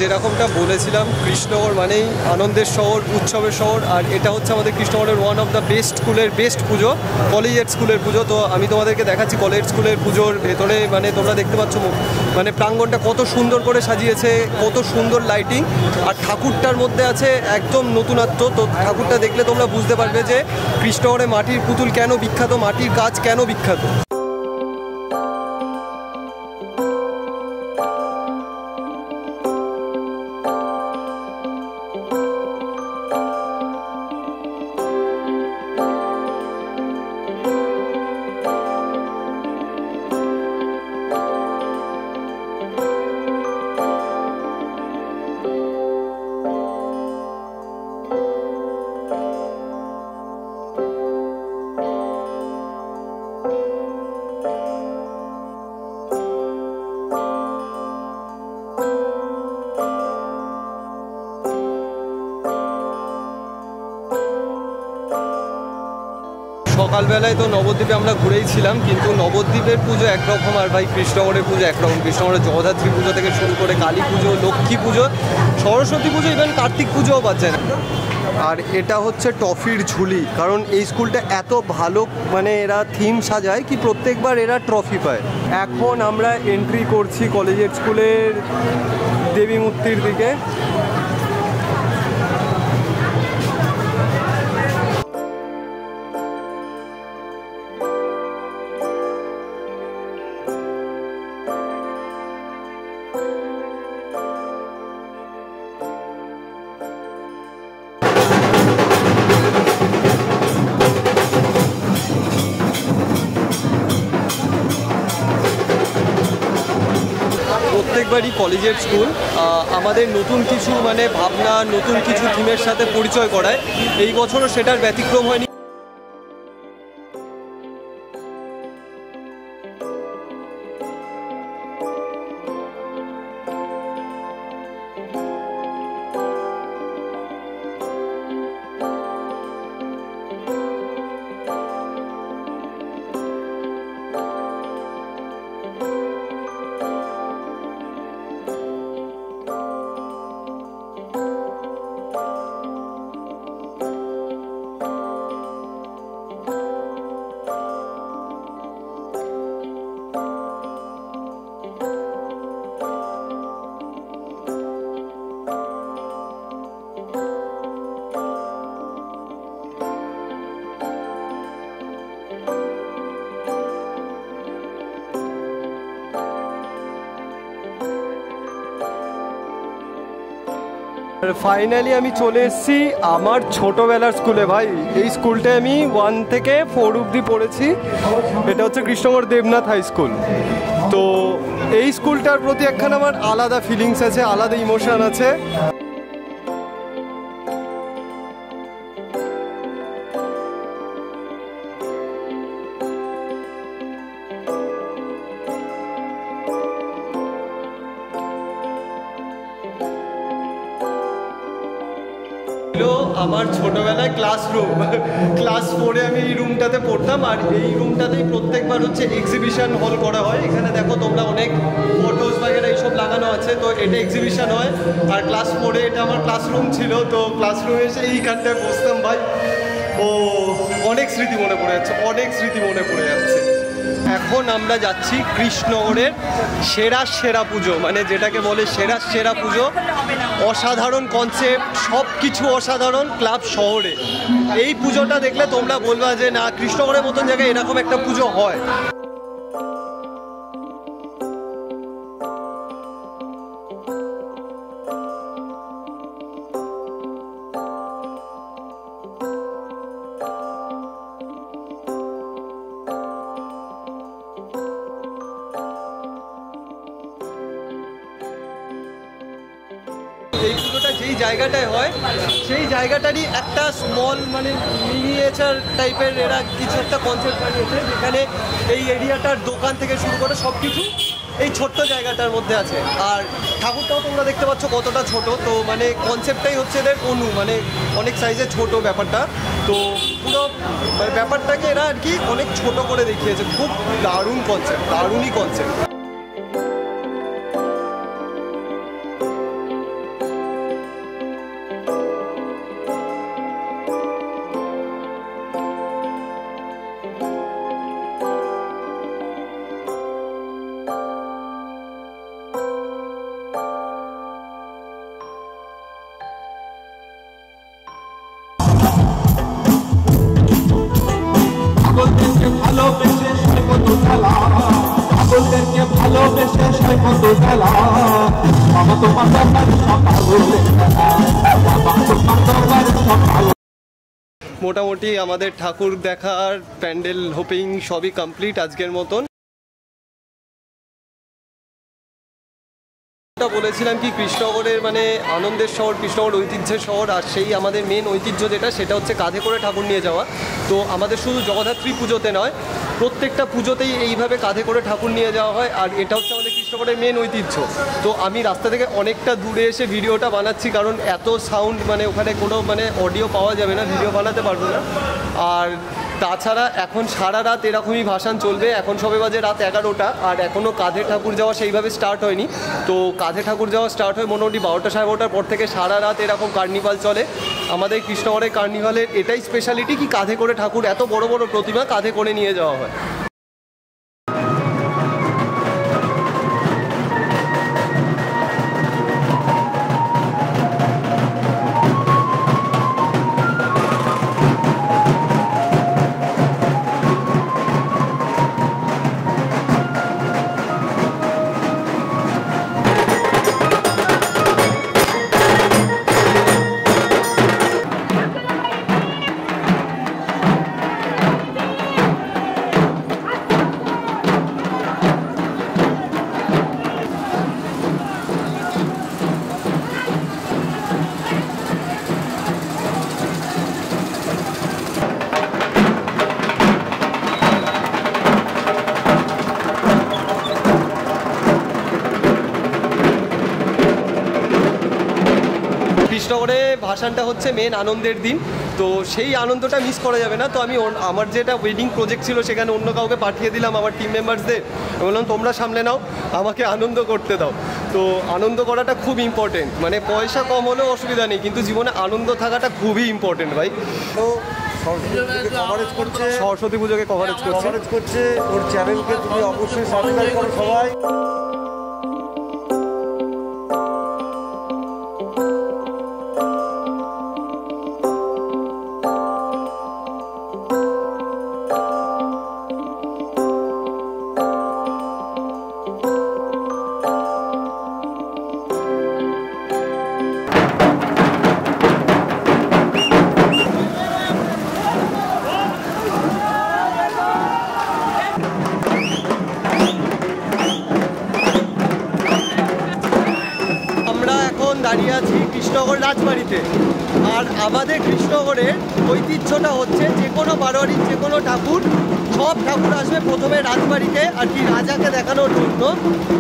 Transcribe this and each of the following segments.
যেরকমটা বলেছিলাম, কৃষ্ণনগর মানেই আনন্দের শহর, উৎসবের শহর। আর এটা হচ্ছে আমাদের কৃষ্ণনগরের ওয়ান অফ দ্য বেস্ট স্কুলের বেস্ট পুজো, কলেজিয়েট স্কুলের পুজো। তো আমি তোমাদেরকে দেখাচ্ছি কলেজ স্কুলের পুজোর ভেতরে, মানে তোমরা দেখতে পাচ্ছ মানে প্রাঙ্গণটা কত সুন্দর করে সাজিয়েছে, কত সুন্দর লাইটিং। আর ঠাকুরটার মধ্যে আছে একদম নতুনত্ব। তো ঠাকুরটা দেখলে তোমরা বুঝতে পারবে যে কৃষ্ণনগরে মাটির পুতুল কেন বিখ্যাত, মাটির কাজ কেন বিখ্যাত। সকালবেলায় তো নবদ্বীপে আমরা ঘুরেই ছিলাম, কিন্তু নবদ্বীপের পুজো একরকম আর ভাই কৃষ্ণনগরের পুজো একরকম। কৃষ্ণনগরের জগদ্ধাত্রী পুজো থেকে শুরু করে কালী পুজো, লক্ষ্মী পুজো, সরস্বতী পুজো, ইভেন কার্তিক পুজোও পাচ্ছে না। আর এটা হচ্ছে ট্রফির ঝুলি, কারণ এই স্কুলটা এত ভালো, মানে এরা থিম সাজায় কি প্রত্যেকবার এরা ট্রফি পায়। এখন আমরা এন্ট্রি করছি কলেজের স্কুলের দেবী মূর্তির দিকে। প্রত্যেকবারই কলেজের স্কুল আমাদের নতুন কিছু মানে ভাবনা, নতুন কিছু থিমের সাথে পরিচয় করায়। এই বছরও সেটার ব্যতিক্রম হয়নি। ফাইনালি আমি চলে এসেছি আমার ছোটোবেলার স্কুলে। ভাই এই স্কুলটায় আমি 1 থেকে 4 অবধি পড়েছি। এটা হচ্ছে কৃষ্ণনগর দেবনাথ হাই স্কুল। তো এই স্কুলটার প্রতি একখানা আমার আলাদা ফিলিংস আছে, আলাদা ইমোশন আছে। আমার ছোটবেলায় ক্লাস 4-এ আমি এই রুমটাতে পড়তাম। আর এই রুমটাতেই প্রত্যেকবার হচ্ছে এক্সিবিশন হল করা হয়। এখানে দেখো তোমরা অনেক ফটোস বাগেরা এইসব লাগানো আছে। তো এটা এক্সিবিশন হয়। আর ক্লাস 4-এ এটা আমার ক্লাসরুম ছিল। তো ক্লাসরুমে এসে এইখানটায় বসতাম ভাই। ও অনেক স্মৃতি মনে পড়ে যাচ্ছে, অনেক স্মৃতি মনে পড়ে যাচ্ছে। এখন আমরা যাচ্ছি কৃষ্ণনগরের সেরা পুজো, মানে যেটাকে বলে সেরা পুজো। অসাধারণ কনসেপ্ট, সব কিছু অসাধারণ ক্লাব শহরে। এই পুজোটা দেখলে তোমরা বলবা যে না, কৃষ্ণনগরের মতন জায়গায় এরকম একটা পুজো হয়। এই পুজোটা যেই জায়গাটায় হয় সেই জায়গাটারই একটা স্মল মানে মিনিয়েচার টাইপের এরা কিছু একটা কনসেপ্ট বানিয়েছে, যেখানে এই এরিয়াটার দোকান থেকে শুরু করে সব কিছু এই ছোট্ট জায়গাটার মধ্যে আছে। আর ঠাকুরটাও তোমরা দেখতে পাচ্ছ কতটা ছোট। তো মানে কনসেপ্টটাই হচ্ছে এদের মানে অনেক সাইজে ছোট ব্যাপারটা। তো পুরো ব্যাপারটাকে এরা আর কি অনেক ছোট করে দেখিয়েছে। খুব দারুণ কনসেপ্ট, দারুণই কনসেপ্ট। ভালোবেসে সৈকত খেলা, পাগলদেরকে ভালোবেসে সৈকত খেলা, বাবা তোমার দরবারে সকাল হলে বাবা তোমার দরবারে সকাল। মোটামুটি আমাদের ঠাকুর দেখার প্যান্ডেল হোপিং সবই কমপ্লিট আজকের মতন। বলেছিলাম কি কৃষ্ণনগরের মানে আনন্দের শহর, কৃষ্ণনগর ঐতিহ্যের শহর, আর সেই আমাদের মেন ঐতিহ্য যেটা সেটা হচ্ছে কাঁধে করে ঠাকুর নিয়ে যাওয়া। তো আমাদের শুধু জগদ্ধাত্রী পুজোতে নয়, প্রত্যেকটা পুজোতেই এইভাবে কাঁধে করে ঠাকুর নিয়ে যাওয়া হয়, আর এটা হচ্ছে আমাদের কৃষ্ণনগরের মেন ঐতিহ্য। তো আমি রাস্তা থেকে অনেকটা দূরে এসে ভিডিওটা বানাচ্ছি, কারণ এত সাউন্ড মানে ওখানে কোনো মানে অডিও পাওয়া যাবে না, ভিডিও বানাতে পারবো না। আর তাছাড়া এখন সারা রাত এরকমই ভাসান চলবে। এখন সবে বাজে রাত 11টা, আর এখনও কাঁধে ঠাকুর যাওয়া সেইভাবে স্টার্ট হয়নি। তো কাঁধে ঠাকুর যাওয়া স্টার্ট হয় মোটামুটি 12টা সাড়ে 12টার পর থেকে সারা রাত এরকম কার্নিভাল চলে। আমাদের কৃষ্ণনগরের কার্নিভালের এটাই স্পেশালিটি কি কাঁধে করে ঠাকুর, এত বড় বড় প্রতিমা কাঁধে করে নিয়ে যাওয়া হয়। কৃষ্ণনগরে ভাসানটা হচ্ছে মেন আনন্দের দিন, তো সেই আনন্দটা মিস করা যাবে না। তো আমি আমার যেটা ওয়েডিং প্রজেক্ট ছিল সেখানে অন্য কাউকে পাঠিয়ে দিলাম, আমার টিম মেম্বার্সদের বললাম তোমরা সামলে নাও, আমাকে আনন্দ করতে দাও। তো আনন্দ করাটা খুব ইম্পর্টেন্ট, মানে পয়সা কম হলেও অসুবিধা নেই, কিন্তু জীবনে আনন্দ থাকাটা খুবই ইম্পর্টেন্ট ভাই। তো কভারেজ করছে, সরস্বতী পুজোকে কভারেজ করছে ওর চ্যানেলকে তুমি অবশ্যই সাবস্ক্রাইব করো সবাই। দাঁড়িয়ে আছি কৃষ্ণনগর রাজবাড়িতে, আর আমাদের কৃষ্ণনগরের ঐতিহ্যটা হচ্ছে যে কোনো বারোয়ারির যে কোনো ঠাকুর, সব ঠাকুর আসবে প্রথমে রাজবাড়িতে আর কি রাজাকে দেখানোর জন্য,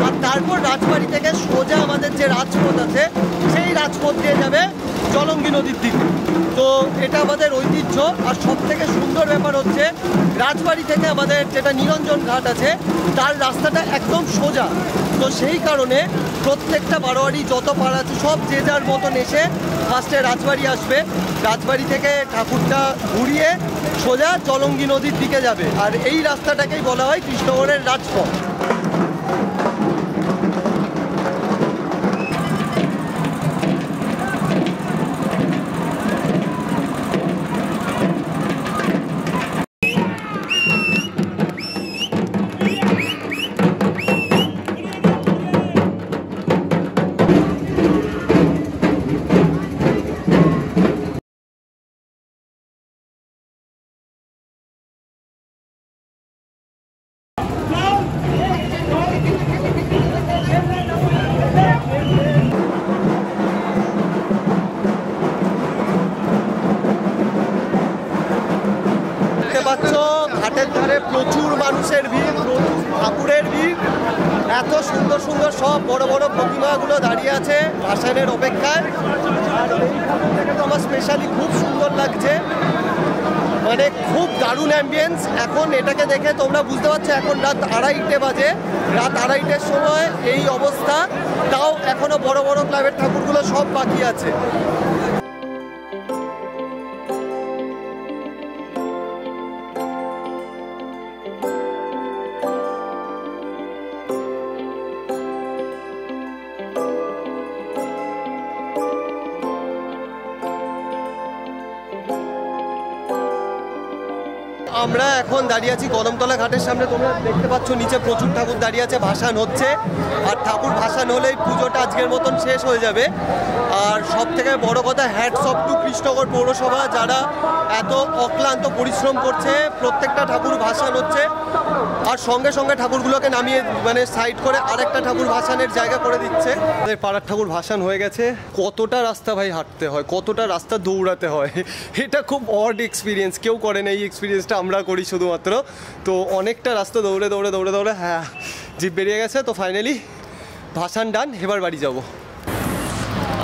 আর তারপর রাজবাড়ি থেকে সোজা আমাদের যে রাজপথ আছে সেই রাজপথ দিয়ে যাবে জলঙ্গি নদীর দিকে। তো এটা আমাদের ঐতিহ্য। আর সব থেকে সুন্দর ব্যাপার হচ্ছে রাজবাড়ি থেকে আমাদের যেটা নিরঞ্জন ঘাট আছে তার রাস্তাটা একদম সোজা। তো সেই কারণে প্রত্যেকটা বারোয়ারি যত পাড়া আছে সব যে যার মতন এসে ফার্স্টে রাজবাড়ি আসবে, রাজবাড়ি থেকে ঠাকুরটা ঘুরিয়ে সোজা জলঙ্গি নদীর দিকে যাবে, আর এই রাস্তাটাকেই বলা হয় কৃষ্ণনগরের রাজপথ। ঘাটের ধারে প্রচুর মানুষের ভিড়, প্রচুর ঠাকুরের ভিড়, এত সুন্দর সুন্দর সব বড় বড় প্রতিমাগুলো দাঁড়িয়ে আছে ভাসানের অপেক্ষায়। আর এই ঠাকুর থেকে তো আমার স্পেশালি খুব সুন্দর লাগছে, মানে খুব দারুণ অ্যাম্বিয়েন্স। এখন এটাকে দেখে তোমরা বুঝতে পারছো এখন রাত 2:30 বাজে, রাত 2:30-এর সময় এই অবস্থা, তাও এখনো বড় বড় ক্লাবের ঠাকুরগুলো সব বাকি আছে। আমরা এখন দাঁড়িয়ে আছি কদমতলা ঘাটের সামনে। তোমরা দেখতে পাচ্ছ নিচে প্রচুর ঠাকুর দাঁড়িয়ে আছে, ভাসান হচ্ছে। আর ঠাকুর ভাসান হলেই পুজোটা আজকের মতন শেষ হয়ে যাবে। আর সব থেকে বড় কথা, হ্যাটস অফ টু কৃষ্ণগড় পৌরসভা, যারা এত অক্লান্ত পরিশ্রম করছে। প্রত্যেকটা ঠাকুর ভাসান হচ্ছে আর সঙ্গে সঙ্গে ঠাকুরগুলোকে নামিয়ে মানে সাইড করে আরেকটা ঠাকুর ভাসানের জায়গা করে দিচ্ছে। আমাদের পাড়ার ঠাকুর ভাসান হয়ে গেছে। কতটা রাস্তা ভাই হাঁটতে হয়, কতটা রাস্তা দৌড়াতে হয়, এটা খুব অড এক্সপিরিয়েন্স। কেউ করে না এই এক্সপিরিয়েন্সটা, আমরা করি শুধুমাত্র। তো অনেকটা রাস্তা দৌড়ে দৌড়ে দৌড়ে দৌড়ে হ্যাঁ জিপ বেরিয়ে গেছে। তো ফাইনালি ভাসান ডান, এবার বাড়ি যাব।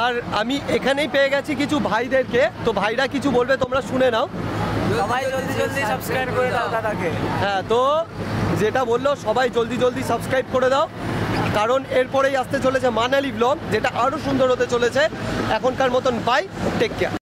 আর আমি এখানেই পেয়ে গেছি কিছু ভাইদেরকে, তো ভাইরা কিছু বলবে তোমরা শুনে নাও। সবাই জলদি জলদি সাবস্ক্রাইব করে দাও দাদাকে। হ্যাঁ, তো যেটা বললো সবাই জলদি জলদি সাবস্ক্রাইব করে দাও, কারণ এরপরেই আসতে চলেছে মানালি ব্লগ, যেটা আরও সুন্দর হতে চলেছে। এখনকার মতন বাই, টেক কেয়ার।